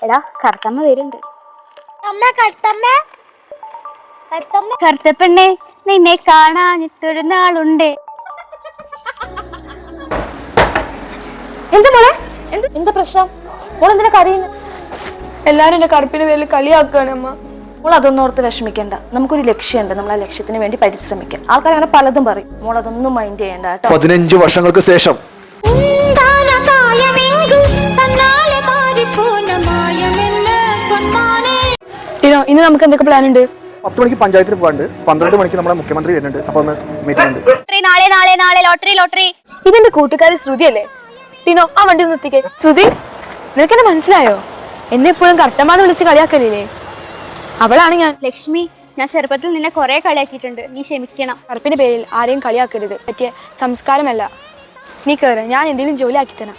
എടാ കറുത്തമ്മ വരുന്നുണ്ട്. കറുത്തപ്പെണ്ണെ നിന്നെ കാണാഞ്ഞിട്ടൊരു നാളുണ്ട്. എന്താ മോളെ, എന്താ പ്രശ്നം? മോളെന്തിനാ കരയുന്നത്? എല്ലാരും എന്റെ കറുപ്പിന്റെ പേരിൽ കളിയാക്കുകയാണ് അമ്മ. മോൾ അതൊന്നും ഓർത്ത് വിഷമിക്കണ്ട. നമുക്കൊരു ലക്ഷ്യമുണ്ട്, നമ്മൾ ആ ലക്ഷ്യത്തിന് വേണ്ടി പരിശ്രമിക്കാം. ആൾക്കാർ അങ്ങനെ പലതും പറയും, മോൾ അതൊന്നും മൈൻഡ് ചെയ്യണ്ട കേട്ടോ. 15 വർഷങ്ങൾക്ക് ശേഷം ടീനോ, ഇന്ന് നമുക്ക് എന്തൊക്കെ പ്ലാൻ ഉണ്ട്? 10 മണിക്ക് പഞ്ചായത്തിൽ പോകാണ്ട്, 12 മണിക്ക് നമ്മുടെ മുഖ്യമന്ത്രി വരുന്നുണ്ട്. അപ്പൊ ഒന്ന് മീറ്റിംഗ് ഉണ്ട്. നാളെ ലോട്ടറി. ഇതെന്റെ കൂട്ടുകാരി ശ്രുതി അല്ലേ? ടീനോ, ആ വണ്ടി ഒന്ന് എത്തിക്കേ. ശ്രുതി, നിനക്ക് എന്നെ മനസ്സിലായോ? എന്നെ എപ്പോഴും കർത്തമാന്ന് വിളിച്ച് കളിയാക്കലില്ലേ? അവളാണ് ഞാൻ. ലക്ഷ്മി, ഞാൻ ചെറുപ്പത്തിൽ നിന്നെ കുറെ കളിയാക്കിയിട്ടുണ്ട്, നീ ക്ഷമിക്കണം. കറുപ്പിന്റെ പേരിൽ ആരെയും കളിയാക്കരുത്. പറ്റിയ സംസ്കാരമല്ല. നീ കയറി, ഞാൻ എന്തെങ്കിലും ജോലി ആക്കി തരാം.